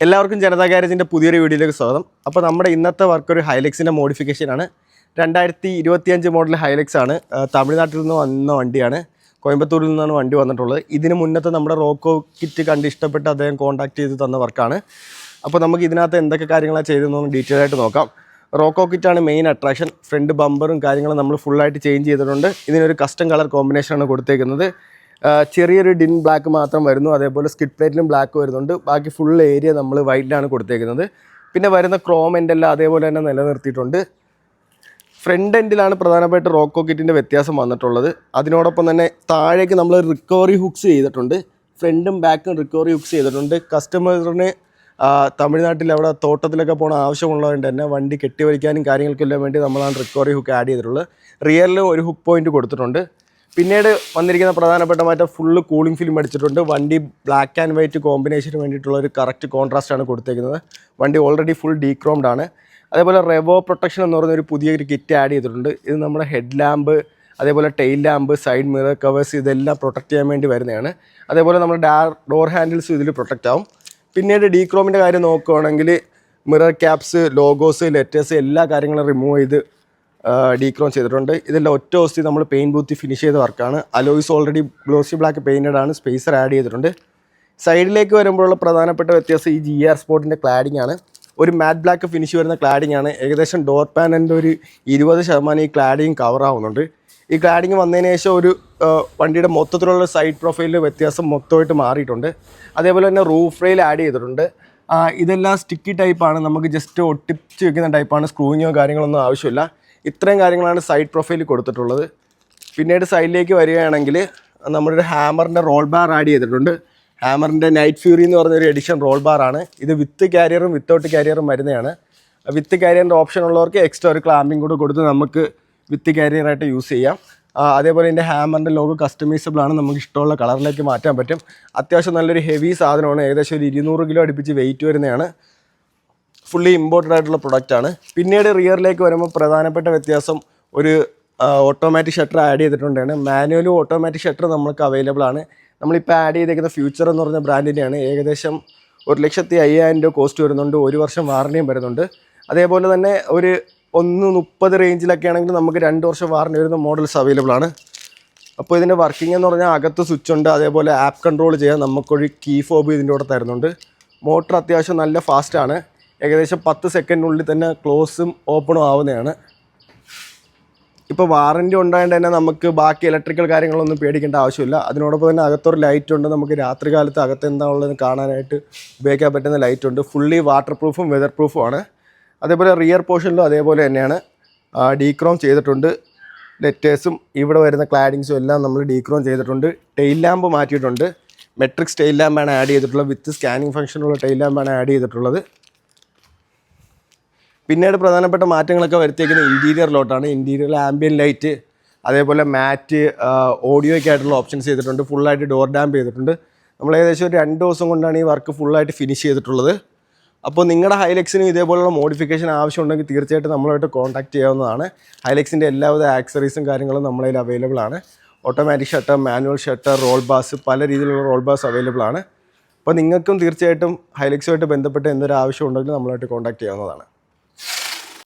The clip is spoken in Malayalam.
എല്ലാവർക്കും ജനതാ ഗാരേജിൻ്റെ പുതിയൊരു വീഡിയോയിലേക്ക് സ്വാഗതം. അപ്പോൾ നമ്മുടെ ഇന്നത്തെ വർക്ക് ഒരു ഹൈലക്സിൻ്റെ മോഡിഫിക്കേഷനാണ്. 2025 മോഡൽ ഹൈലക്സ് ആണ്. തമിഴ്നാട്ടിൽ നിന്ന് വന്ന വണ്ടിയാണ്. കോയമ്പത്തൂരിൽ നിന്നാണ് വണ്ടി വന്നിട്ടുള്ളത്. ഇതിന് മുന്നത്തെ നമ്മുടെ റോക്കോ കിറ്റ് കണ്ട് ഇഷ്ടപ്പെട്ട് അദ്ദേഹം കോൺടാക്ട് ചെയ്ത് തന്ന വർക്കാണ്. അപ്പോൾ നമുക്ക് ഇതിനകത്ത് എന്തൊക്കെ കാര്യങ്ങളാണ് ചെയ്തതെന്ന് ഡീറ്റെയിൽ ആയിട്ട് നോക്കാം. Roko കിറ്റാണ് main attraction. ഫ്രണ്ട് ബമ്പറും കാര്യങ്ങളും നമ്മൾ ഫുള്ളായിട്ട് ചേഞ്ച് ചെയ്തിട്ടുണ്ട്. ഇതിനൊരു കസ്റ്റം കളർ കോമ്പിനേഷനാണ് കൊടുത്തേക്കുന്നത്. ചെറിയൊരു ഡിൻ ബ്ലാക്ക് മാത്രം വരുന്നു. അതേപോലെ സ്കിഡ് പ്ലേറ്റിലും ബ്ലാക്ക് വരുന്നുണ്ട്. ബാക്കി ഫുൾ ഏരിയ നമ്മൾ വൈറ്റിലാണ് കൊടുത്തേക്കുന്നത്. പിന്നെ വരുന്ന ക്രോം എൻഡെല്ലാം അതേപോലെ തന്നെ നിലനിർത്തിയിട്ടുണ്ട്. ഫ്രണ്ട് എൻഡിലാണ് പ്രധാനമായിട്ട് റോക്കോ കിറ്റിൻ്റെ വ്യത്യാസം വന്നിട്ടുള്ളത്. അതിനോടൊപ്പം തന്നെ താഴേക്ക് നമ്മൾ റിക്കവറി ഹുക്സ് ചെയ്തിട്ടുണ്ട്. ഫ്രണ്ടും ബാക്കും റിക്കവറി ഹുക്സ് ചെയ്തിട്ടുണ്ട്. കസ്റ്റമറിന് തമിഴ്നാട്ടിൽ അവിടെ തോട്ടത്തിലൊക്കെ പോകണ ആവശ്യമുള്ളതുകൊണ്ട് തന്നെ വണ്ടി കെട്ടിവലിക്കാനും കാര്യങ്ങൾക്കെല്ലാം വേണ്ടി നമ്മളാണ് റിക്കവറി ഹുക്ക് ആഡ് ചെയ്തിട്ടുള്ളത്. റിയറിലും ഒരു ഹുക്ക് പോയിൻറ്റ് കൊടുത്തിട്ടുണ്ട്. പിന്നീട് വന്നിരിക്കുന്ന പ്രധാനപ്പെട്ട മാറ്റം ഫുള്ള് കൂളിംഗ് ഫിലിം അടിച്ചിട്ടുണ്ട്. വണ്ടി ബ്ലാക്ക് ആൻഡ് വൈറ്റ് കോമ്പിനേഷന് വേണ്ടിയിട്ടുള്ള ഒരു കറക്റ്റ് കോൺട്രാസ്റ്റാണ് കൊടുത്തേക്കുന്നത്. വണ്ടി ഓൾറെഡി ഫുൾ ഡീക്രോംഡ് ആണ്. അതേപോലെ റെവോ പ്രൊട്ടക്ഷൻ എന്ന് പറയുന്നൊരു പുതിയൊരു കിറ്റ് ആഡ് ചെയ്തിട്ടുണ്ട്. ഇത് നമ്മുടെ ഹെഡ് ലാമ്പ്, അതേപോലെ tail lamp, side mirror covers ഇതെല്ലാം പ്രൊട്ടക്റ്റ് ചെയ്യാൻ വേണ്ടി വരുന്നതാണ്. അതേപോലെ നമ്മുടെ ഡോർ ഹാൻഡിൽസ് ഇതിൽ പ്രൊട്ടക്റ്റ് ആവും. പിന്നീട് ഡീക്രോമിൻ്റെ കാര്യം നോക്കുകയാണെങ്കിൽ മിറർ ക്യാപ്സ്, ലോഗോസ്, ലെറ്റേഴ്സ് എല്ലാ കാര്യങ്ങളും റിമൂവ് ചെയ്ത് ഡീക്രോം ചെയ്തിട്ടുണ്ട്. ഇതെല്ലാം ഒറ്റ ദിവസത്തിൽ നമ്മൾ പെയിൻറ്റ് ബൂത്തി ഫിനിഷ് ചെയ്ത വർക്കാണ്. Alloys already glossy black painted ആണ്. സ്പേസർ ആഡ് ചെയ്തിട്ടുണ്ട്. സൈഡിലേക്ക് വരുമ്പോഴുള്ള പ്രധാനപ്പെട്ട വ്യത്യാസം ഈ GR സ്പോർട്ടിൻ്റെ ക്ലാഡിംഗ് ആണ്. ഒരു മാറ്റ് ബ്ലാക്ക് ഫിനിഷ് വരുന്ന ക്ലാഡിംഗ് ആണ്. ഏകദേശം ഡോർ പാനലിൻ്റെ ഒരു 20% ഈ ക്ലാഡിങ് കവർ ആവുന്നുണ്ട്. ഈ ക്ലാഡിങ് വന്നതിന് ശേഷം ഒരു വണ്ടിയുടെ മൊത്തത്തിലുള്ള സൈഡ് പ്രൊഫൈലിൽ വ്യത്യാസം മൊത്തമായിട്ട് മാറിയിട്ടുണ്ട്. അതേപോലെ തന്നെ റൂഫ് റെയിൽ ആഡ് ചെയ്തിട്ടുണ്ട്. ഇതെല്ലാം സ്റ്റിക്കി ടൈപ്പാണ്. നമുക്ക് ജസ്റ്റ് ഒട്ടിച്ച് വെക്കുന്ന ടൈപ്പാണ്. സ്ക്രൂയിങ്ങോ കാര്യങ്ങളൊന്നും ആവശ്യമില്ല. ഇത്രയും കാര്യങ്ങളാണ് സൈഡ് പ്രൊഫൈലിൽ കൊടുത്തിട്ടുള്ളത്. പിന്നീട് സൈഡിലേക്ക് വരികയാണെങ്കിൽ നമ്മളൊരു ഹാമറിൻ്റെ റോൾ ബാർ ആഡ് ചെയ്തിട്ടുണ്ട്. ഹാമറിൻ്റെ നൈറ്റ് ഫ്യൂറി എന്ന് പറഞ്ഞൊരു എഡിഷൻ റോൾ ബാറാണ്. ഇത് വിത്ത് ക്യാരിയറും വിത്തൗട്ട് ക്യാരിയറും വരുന്നതാണ്. വിത്ത് ക്യാരിയറിൻ്റെ ഓപ്ഷൻ ഉള്ളവർക്ക് എക്സ്ട്രാ ഒരു ക്ലാമ്പിംഗ് കൂടെ കൊടുത്ത് നമുക്ക് വിത്ത് ക്യാരിയറായിട്ട് യൂസ് ചെയ്യാം. അതേപോലെ ഇതിൻ്റെ ഹാമറിൻ്റെ ലോഗോ കസ്റ്റമൈസബിൾ ആണ്. നമുക്ക് ഇഷ്ടമുള്ള കളറിലേക്ക് മാറ്റാൻ പറ്റും. അത്യാവശ്യം നല്ലൊരു ഹെവി സാധനമാണ്. ഏകദേശം ഒരു 200 കിലോ അടുപ്പിച്ച് വെയിറ്റ് വരുന്നതാണ്. ഫുള്ളി ഇമ്പോർട്ടഡ് ആയിട്ടുള്ള പ്രൊഡക്റ്റാണ്. പിന്നീട് റിയറിലേക്ക് വരുമ്പോൾ പ്രധാനപ്പെട്ട വ്യത്യാസം ഒരു ഓട്ടോമാറ്റിക് ഷട്ടർ ആഡ് ചെയ്തിട്ടുണ്ടാണ്. മാനുവലും ഓട്ടോമാറ്റിക് ഷട്ടർ നമുക്ക് അവൈലബിൾ ആണ്. നമ്മളിപ്പോൾ ആഡ് ചെയ്തേക്കുന്ന ഫ്യൂച്ചർ എന്ന് പറഞ്ഞ ബ്രാൻഡിൻ്റെയാണ്. ഏകദേശം 1,05,000 രൂപ കോസ്റ്റ് വരുന്നുണ്ട്. 1 വർഷം വാറണ്ടിയും വരുന്നുണ്ട്. അതേപോലെ തന്നെ ഒരു 130 റേഞ്ചിലൊക്കെ ആണെങ്കിൽ നമുക്ക് 2 വർഷം വാറണ്ടി വരുന്ന മോഡൽസ് അവൈലബിൾ ആണ്. അപ്പോൾ ഇതിൻ്റെ വർക്കിംഗ് എന്ന് പറഞ്ഞാൽ അകത്ത് സ്വിച്ച് ഉണ്ട്. അതേപോലെ ആപ്പ് കൺട്രോൾ ചെയ്യാൻ നമുക്കൊരു കീ ഫോബ് ഇതിൻ്റെ കൂടെ തരുന്നുണ്ട്. മോട്ടർ അത്യാവശ്യം നല്ല ഫാസ്റ്റാണ്. ഏകദേശം 10 സെക്കൻഡിനുള്ളിൽ തന്നെ ക്ലോസും ഓപ്പണും ആവുന്നതാണ്. ഇപ്പോൾ വാറൻറ്റി ഉണ്ടായതുകൊണ്ട് തന്നെ നമുക്ക് ബാക്കി ഇലക്ട്രിക്കൽ കാര്യങ്ങളൊന്നും പേടിക്കേണ്ട ആവശ്യമില്ല. അതിനോടൊപ്പം തന്നെ അകത്തൊരു ലൈറ്റ് ഉണ്ട്. നമുക്ക് രാത്രി കാലത്ത് അകത്ത് എന്താണുള്ളതെന്ന് കാണാനായിട്ട് ഉപയോഗിക്കാൻ പറ്റുന്ന ലൈറ്റ് ഉണ്ട്. ഫുള്ളി വാട്ടർ പ്രൂഫും വെതർ പ്രൂഫും ആണ്. അതേപോലെ റിയർ പോർഷനിലും അതേപോലെ തന്നെയാണ്. ഡീക്രോം ചെയ്തിട്ടുണ്ട്. ലെറ്റേഴ്സും ഇവിടെ വരുന്ന ക്ലാഡിങ്സും എല്ലാം നമ്മൾ ഡീക്രോം ചെയ്തിട്ടുണ്ട്. ടെയിൽ ലാമ്പ് മാറ്റിയിട്ടുണ്ട്. മെട്രിക്സ് ടെയിൽ ലാമ്പാണ് ആഡ് ചെയ്തിട്ടുള്ളത്. വിത്ത് സ്കാനിങ് ഫംഗ്ഷനുള്ള ടെയിൽ ലാമ്പാണ് ആഡ് ചെയ്തിട്ടുള്ളത്. പിന്നീട് പ്രധാനപ്പെട്ട മാറ്റങ്ങളൊക്കെ വരുത്തിയേക്കുന്ന ഇൻറ്റീരിയറിലോട്ടാണ്. ഇൻറ്റീരിയറിൽ ആംബിയൻ ലൈറ്റ്, അതേപോലെ മാറ്റ്, ഓഡിയോയ്ക്കായിട്ടുള്ള ഓപ്ഷൻസ് ചെയ്തിട്ടുണ്ട്. ഫുള്ളായിട്ട് ഡോർ ഡാമ്പ് ചെയ്തിട്ടുണ്ട്. നമ്മൾ ഏകദേശം ഒരു 2 ദിവസം കൊണ്ടാണ് ഈ വർക്ക് ഫുള്ളായിട്ട് ഫിനിഷ് ചെയ്തിട്ടുള്ളത്. അപ്പോൾ നിങ്ങളുടെ ഹൈലക്സിനും ഇതേപോലുള്ള മോഡിഫിക്കേഷൻ ആവശ്യമുണ്ടെങ്കിൽ തീർച്ചയായിട്ടും നമ്മളുമായിട്ട് കോൺടാക്ട് ചെയ്യാവുന്നതാണ്. ഹൈലക്സിൻ്റെ എല്ലാവിധ ആക്സറീസും കാര്യങ്ങളും നമ്മളതിൽ അവൈലബിൾ ആണ്. Automatic shutter, manual shutter, roll bars, പല രീതിയിലുള്ള റോൾ ബാസ് അവൈലബിൾ ആണ്. അപ്പോൾ നിങ്ങൾക്കും തീർച്ചയായിട്ടും ഹൈലക്സുമായിട്ട് ബന്ധപ്പെട്ട് എന്തൊരു ആവശ്യം ഉണ്ടെങ്കിലും നമ്മളുമായിട്ട് കോൺടാക്ട് ചെയ്യാവുന്നതാണ്.